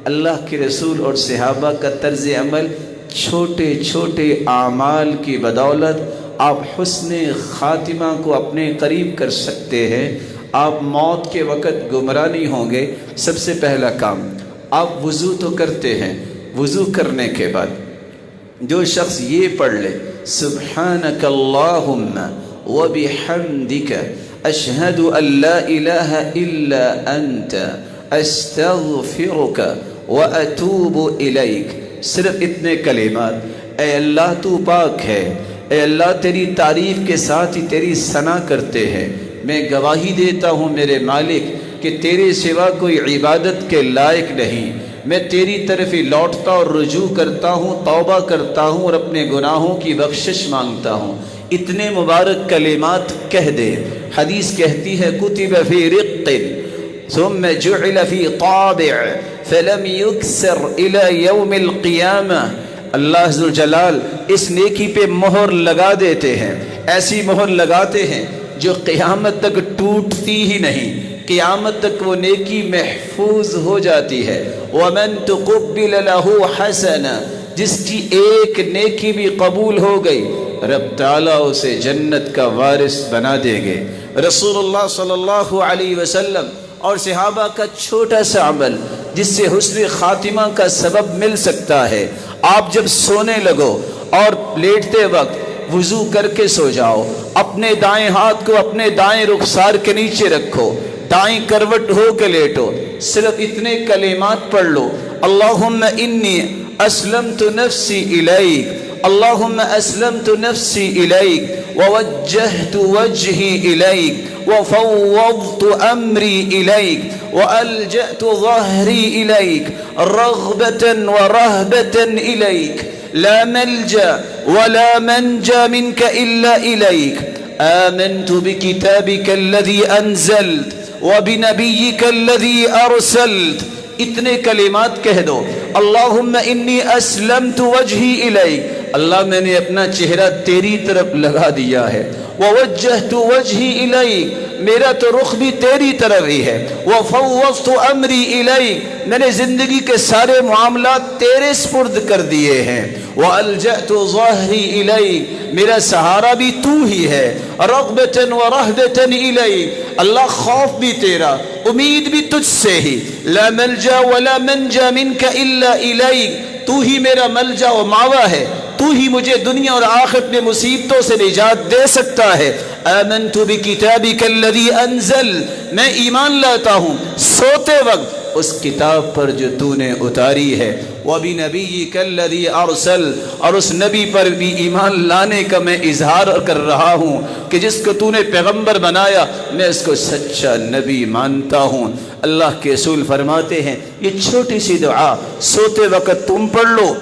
اللہ کے رسول اور صحابہ کا طرز عمل، چھوٹے چھوٹے اعمال کی بدولت آپ حسن خاتمہ کو اپنے قریب کر سکتے ہیں۔ آپ موت کے وقت گمراہ نہیں ہوں گے۔ سب سے پہلا کام، آپ وضو تو کرتے ہیں، وضو کرنے کے بعد جو شخص یہ پڑھ لے سبحانک اللہم وبحمدک اشہد ان لا الہ الا انت استغفرک واتوب الیک، صرف اتنے کلمات، اے اللہ تو پاک ہے، اے اللہ تیری تعریف کے ساتھ ہی تیری ثنا کرتے ہیں، میں گواہی دیتا ہوں میرے مالک کہ تیرے سوا کوئی عبادت کے لائق نہیں، میں تیری طرف ہی لوٹتا اور رجوع کرتا ہوں، توبہ کرتا ہوں اور اپنے گناہوں کی بخشش مانگتا ہوں۔ اتنے مبارک کلمات کہہ دے۔ حدیث کہتی ہے کتب فی رق ثم جعل فی طابع فلم یکسر الی یوم القیامہ، اللہ عز و جلال اس نیکی پہ مہر لگا دیتے ہیں، ایسی مہر لگاتے ہیں جو قیامت تک ٹوٹتی ہی نہیں، قیامت تک وہ نیکی محفوظ ہو جاتی ہے۔ وَمَن تُقُبِّلَ لَهُ حَسَنًا، جس کی ایک نیکی بھی قبول ہو گئی رب تعالیٰ اسے جنت کا وارث بنا دیں گے۔ رسول اللہ صلی اللہ علیہ وسلم اور صحابہ کا چھوٹا سا عمل جس سے حسن خاتمہ کا سبب مل سکتا ہے، آپ جب سونے لگو اور لیٹتے وقت وضو کر کے سو جاؤ، اپنے دائیں ہاتھ کو اپنے دائیں رخسار کے نیچے رکھو، دائیں کروٹ ہو کے لیٹو، صرف اتنے کلمات پڑھ لو، اللہم انی اسلمت نفسی الیک، اللہم اسلمت نفسی الیک ووجہت وجہی الیک وفوضت امری الیک والجأت ظہری الیک رغبتا ورہبتا الیک لا ملجا ولا منجا منك الا الیک آمنت بکتابک الذی انزلت وبنبیک الذی ارسلت۔ اتنے کلمات کہہ دو، اللہم انی اسلمت وجہی الیک، اللہ میں نے اپنا چہرہ تیری طرف لگا دیا ہے، ووجہت وجہی الیک، میرا تو رخ بھی تیری طرف ہی ہے، وفوضت امری الیک، میں نے زندگی کے سارے معاملات تیرے سپرد کر دیے ہیں، والجأت ظہری الیک، میرا سہارا بھی تو ہی ہے، رغبتا ورہبتا الیک، اللہ خوف بھی تیرا، امید بھی تجھ سے ہی، لا ملجا ولا منجا منک الا الیک، تو ہی میرا ملجا و ماوا ہے، تو ہی مجھے دنیا اور آخرت میں مصیبتوں سے نجات دے سکتا ہے۔ آمنت بکتابک الذی انزل، میں ایمان لاتا ہوں سوتے وقت اس کتاب پر جو تو نے اتاری ہے، وبنبیک الذی ارسل، اور اس نبی پر بھی ایمان لانے کا میں اظہار کر رہا ہوں کہ جس کو تو نے پیغمبر بنایا میں اس کو سچا نبی مانتا ہوں۔ اللہ کے رسول فرماتے ہیں یہ چھوٹی سی دعا سوتے وقت تم پڑھ لو،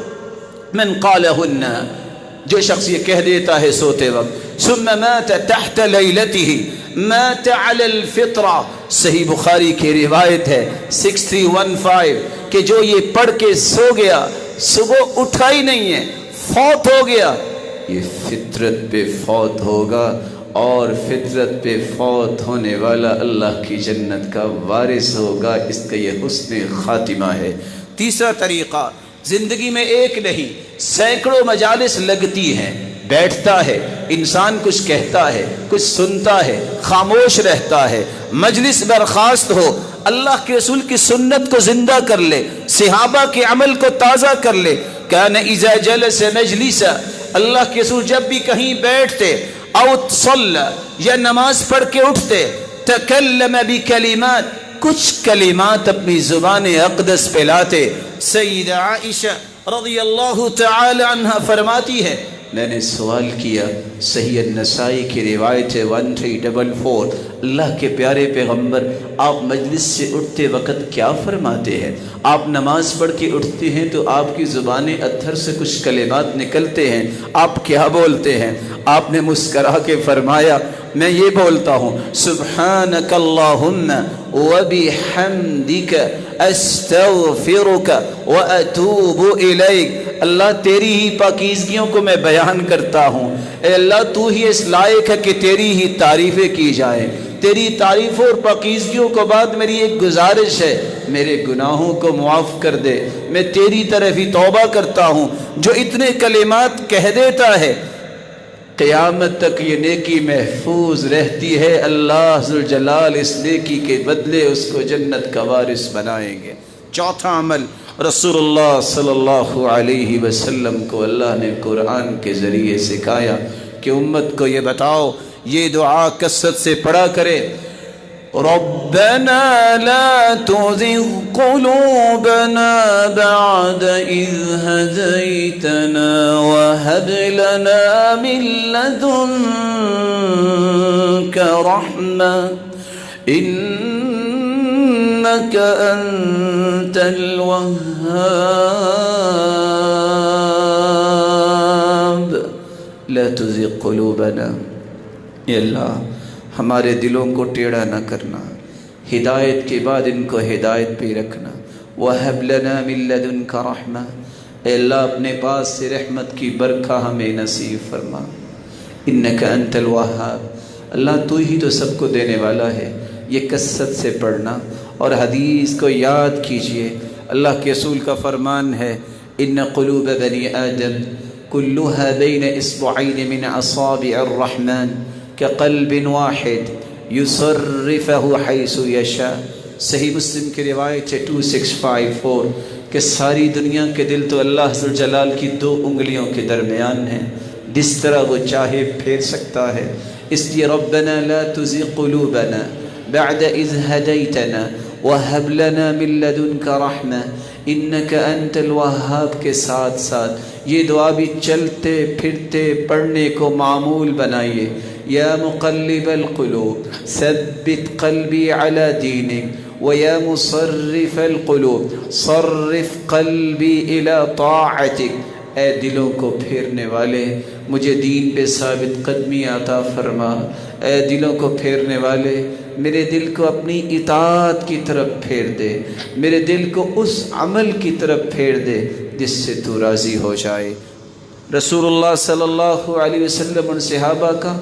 من قالہن، جو شخص یہ کہہ دیتا ہے سوتے وقت، ثم مات تحت لیلته مات علی الفطرہ، صحیح بخاری کی روایت ہے 6315 کہ جو یہ پڑھ کے سو گیا صبح اٹھا ہی نہیں ہے، فوت ہو گیا، یہ فطرت پہ فوت ہوگا، اور فطرت پہ فوت ہونے والا اللہ کی جنت کا وارث ہوگا۔ اس کا یہ حسن خاتمہ ہے۔ تیسرا طریقہ، زندگی میں ایک نہیں سینکڑوں مجالس لگتی ہیں، بیٹھتا ہے انسان، کچھ کہتا ہے، کچھ سنتا ہے، خاموش رہتا ہے، مجلس برخاست ہو، اللہ کے رسول کی سنت کو زندہ کر لے، صحابہ کے عمل کو تازہ کر لے۔ کان اذا جلس مجلسا، اللہ کے رسول جب بھی کہیں بیٹھتے، او صلی، یا نماز پڑھ کے اٹھتے، تکلم بکلمات، کچھ کلمات اپنی زبان اقدس پہ لاتے۔ سیدہ عائشہ رضی اللہ تعالی عنہ فرماتی ہے میں نے سوال کیا، صحیح النسائی کی روایت ہے 1344، اللہ کے پیارے پیغمبر آپ مجلس سے اٹھتے وقت کیا فرماتے ہیں؟ آپ نماز پڑھ کے اٹھتے ہیں تو آپ کی زبان اطہر سے کچھ کلمات نکلتے ہیں، آپ کیا بولتے ہیں؟ آپ نے مسکرا کے فرمایا میں یہ بولتا ہوں سبحانک اللہم وبحمدک استغفرک واتوب الیک، اللہ تیری ہی پاکیزگیوں کو میں بیان کرتا ہوں، اے اللہ تو ہی اس لائق ہے کہ تیری ہی تعریفیں کی جائیں، تیری تعریفوں اور پاکیزگیوں کو بعد میری ایک گزارش ہے میرے گناہوں کو معاف کر دے، میں تیری طرف ہی توبہ کرتا ہوں۔ جو اتنے کلمات کہہ دیتا ہے قیامت تک یہ نیکی محفوظ رہتی ہے، اللہ ذوالجلال اس نیکی کے بدلے اس کو جنت کا وارث بنائیں گے۔ چوتھا عمل رسول اللہ صلی اللہ علیہ وسلم کو اللہ نے قرآن کے ذریعے سکھایا کہ امت کو یہ بتاؤ، یہ دعا کثرت سے پڑھا کرے، ربنا لا تزغ قلوبنا بعد إذ هديتنا وهب لنا من لدنك رحمة إنك أنت الوهاب لا تزغ قلوبنا، اے اللہ ہمارے دلوں کو ٹیڑھا نہ کرنا، ہدایت کے بعد ان کو ہدایت پہ رکھنا۔ وَهَبْ لَنَا مِن لَّدُنْكَ رَحْمَةً، اے اللہ اپنے پاس سے رحمت کی برکھا ہمیں نصیب فرما۔ إِنَّكَ أَنْتَ الْوَهَّابُ، اللہ تو ہی تو سب کو دینے والا ہے۔ یہ کثرت سے پڑھنا اور حدیث کو یاد کیجئے۔ اللہ کے رسول کا فرمان ہے، إِنَّ قُلُوبَ بَنِي آدَمَ كُلُّهَا بَيْنَ إِصْبَعَيْنِ مِنْ أَصَابِعِ الرَّحْمَنِ كقلب واحد یصرفہ حیث یشاء۔ صحیح مسلم کی روایت ہے 2654 کہ ساری دنیا کے دل تو اللہ ذوالجلال کی 2 انگلیوں کے درمیان ہیں، جس طرح وہ چاہے پھیر سکتا ہے۔ اس لیے ربنا لا تزغ قلوبنا بعد اذ هديتنا وهب لنا من لدنك رحمة انك انت الوهاب کے ساتھ ساتھ یہ دعا بھی چلتے پھرتے پڑھنے کو معمول بنائیے۔ یا مقلب القلوب ثبت قلبی علی دینک ویا مصرف القلوب صرف قلبی الی طاعتک، اے دلوں کو پھیرنے والے مجھے دین پہ ثابت قدمی عطا فرما۔ اے دلوں کو پھیرنے والے میرے دل کو اپنی اطاعت کی طرف پھیر دے، میرے دل کو اس عمل کی طرف پھیر دے جس سے تو راضی ہو جائے۔ رسول اللہ صلی اللہ علیہ وسلم اور صحابہ کا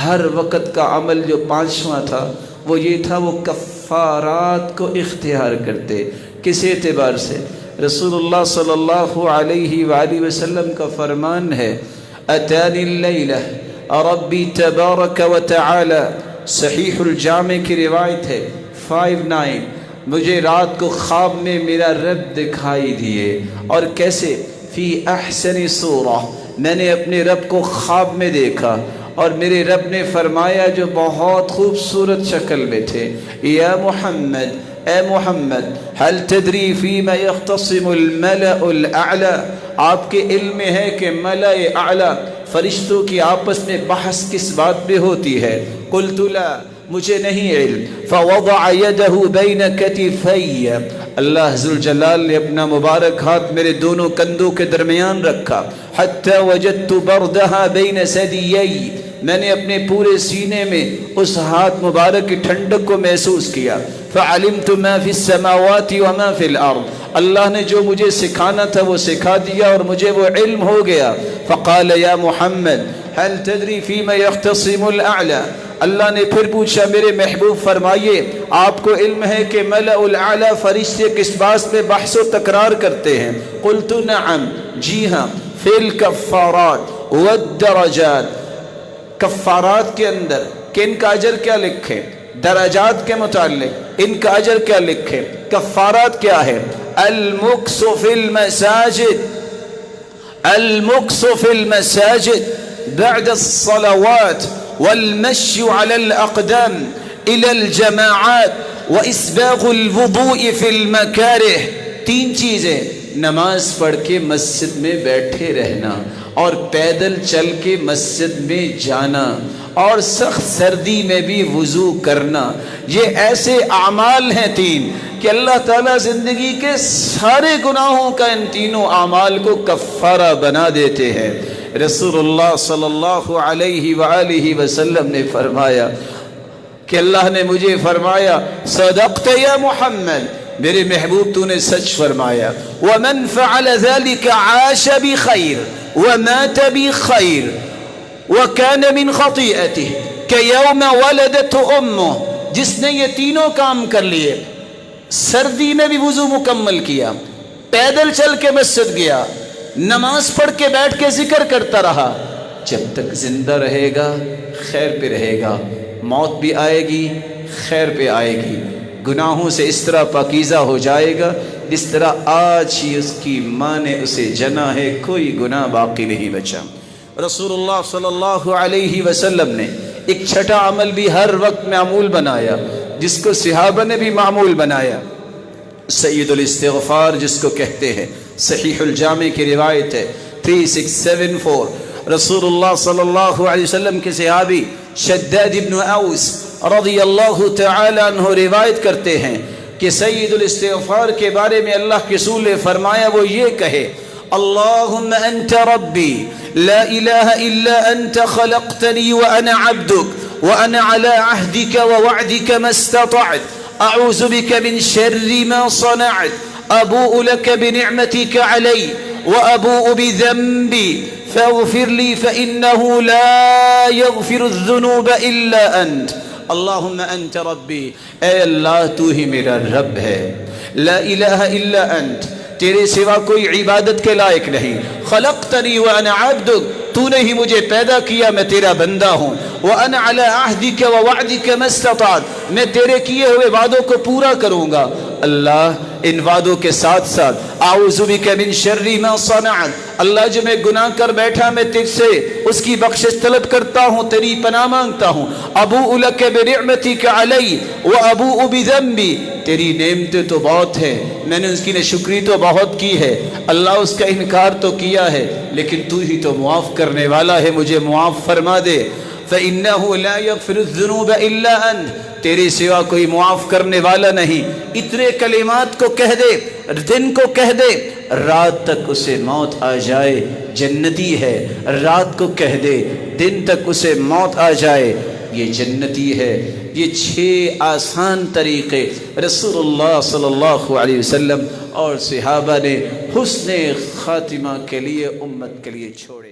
ہر وقت کا عمل جو 5واں تھا وہ یہ تھا، وہ کفارات کو اختیار کرتے۔ کس اعتبار سے؟ رسول اللہ صلی اللہ علیہ وآلہ وسلم کا فرمان ہے، اتانی اللیلہ ربی تبارک و تعالی، صحیح الجامع کی روایت ہے 59، مجھے رات کو خواب میں میرا رب دکھائی دیے، اور کیسے؟ فی احسن صورہ، میں نے اپنے رب کو خواب میں دیکھا اور میرے رب نے فرمایا جو بہت خوبصورت شکل میں تھے، یا محمد، اے محمد، هل تدری فیما یختصم الملأ الاعلی، آپ کے علم میں ہے کہ ملأ اعلی فرشتوں کی آپس میں بحث کس بات پہ ہوتی ہے؟ قلت لا، مجھے نہیں علم۔ فوضع یدہ بین کتفی، اللہ ذوالجلال نے اپنا مبارک ہاتھ میرے دونوں کندھوں کے درمیان رکھا، حتی وجدت بردہا بین ثدیی، میں نے اپنے پورے سینے میں اس ہاتھ مبارک کی ٹھنڈک کو محسوس کیا۔ فعلمت ما فی السماوات وما فی الارض، اللہ نے جو مجھے سکھانا تھا وہ سکھا دیا اور مجھے وہ علم ہو گیا۔ فقال یا محمد هل تدری فیما یختصم الاعلی، اللہ نے پھر پوچھا میرے محبوب فرمائیے آپ کو علم ہے کہ ملأ الاعلی فرشتے کس بات میں بحث و تکرار کرتے ہیں؟ قلت نعم، جی ہاں، فی الکفارات والدرجات، کفارات کے اندر کہ ان کا اجر کیا لکھے، درجات کے متعلق ان کا اجر کیا لکھے۔ کفارات کیا ہے؟ المکث فی المساجد، المکث فی المساجد بعد الصلوات والمشي على الأقدام إلى الجماعات وإسباغ الوضوء في المكاره۔ 3 چیزیں، نماز پڑھ کے مسجد میں بیٹھے رہنا اور پیدل چل کے مسجد میں جانا اور سخت سردی میں بھی وضو کرنا، یہ ایسے اعمال ہیں 3 کہ اللہ تعالیٰ زندگی کے سارے گناہوں کا ان تینوں اعمال کو کفارہ بنا دیتے ہیں۔ رسول اللہ صلی اللہ علیہ وآلہ وسلم نے فرمایا کہ اللہ نے مجھے فرمایا صدقت یا محمد، میرے محبوب تو نے سچ فرمایا۔ ومن فعل ذلك عاش بخیر ومات بخیر وكان من خطیئته كيوم ولدته امه، جس نے یہ تینوں کام کر لیے، سردی میں بھی وضو مکمل کیا، پیدل چل کے مسجد گیا، نماز پڑھ کے بیٹھ کے ذکر کرتا رہا۔ جب تک زندہ رہے گا خیر پہ رہے گا، موت بھی آئے گی خیر پہ آئے گی، گناہوں سے اس طرح پاکیزہ ہو جائے گا جس طرح آج ہی اس کی ماں نے اسے جنا ہے، کوئی گناہ باقی نہیں بچا۔ رسول اللہ صلی اللہ علیہ وسلم نے ایک چھٹا عمل بھی ہر وقت معمول بنایا، جس کو صحابہ نے بھی معمول بنایا، سید الاستغفار جس کو کہتے ہیں۔ صحیح الجامع کی روایت ہے 3674، رسول اللہ صلی اللہ علیہ وسلم کے صحابی شداد ابن اوس رضی اللہ تعالی عنہ روایت کرتے ہیں کہ سید الاستغفار کے بارے میں اللہ کے رسول نے فرمایا، وہ یہ کہے: اللہم انت ربی لا الہ الا انت خلقتنی وانا عبدک وانا على عہدک ووعدک ما استطعت اعوذ بک من شر ما صنعت ابوء لک بنعمتک علی وابوء بذنبی فاغفر لی فإنه لا يغفر الذنوب الا انت۔ اللہم انت ربی، اے اللہ تو ہی میرا رب ہے، لا الہ الا انت، تیرے سوا کوئی عبادت کے لائق نہیں، خلقتنی وانا عبدک، تو نے ہی مجھے پیدا کیا، میں تیرا بندہ ہوں، وانا علی عہدک ووعدک ما استطعت، میں تیرے کیے ہوئے وعدوں کو پورا کروں گا۔ اللہ ان وعدوں کے ساتھ ساتھ اعوذ بک من شر ما صنعت، اللہ جو میں گناہ کر بیٹھا میں تجھ سے اس کی بخشش طلب کرتا ہوں، تیری پناہ مانگتا ہوں۔ ابوء لک بنعمتک علی وابوء بذنبی، تیری نعمتیں تو بہت ہیں، میں نے اس کی ناشکری تو بہت کی ہے، اللہ اس کا انکار تو کیا ہے، لیکن تو ہی تو معاف کرنے والا ہے، مجھے معاف فرما دے۔ فإنه لا يغفر الذنوب إلا أنت، تیرے سوا کوئی معاف کرنے والا نہیں۔ اتنے کلمات کو کہہ دے، دن کو کہہ دے، رات تک اسے موت آ جائے جنتی ہے، رات کو کہہ دے دن تک اسے موت آ جائے یہ جنتی ہے۔ یہ 6 آسان طریقے رسول اللہ صلی اللہ علیہ وسلم اور صحابہ نے حسن خاتمہ کے لیے امت کے لیے چھوڑے۔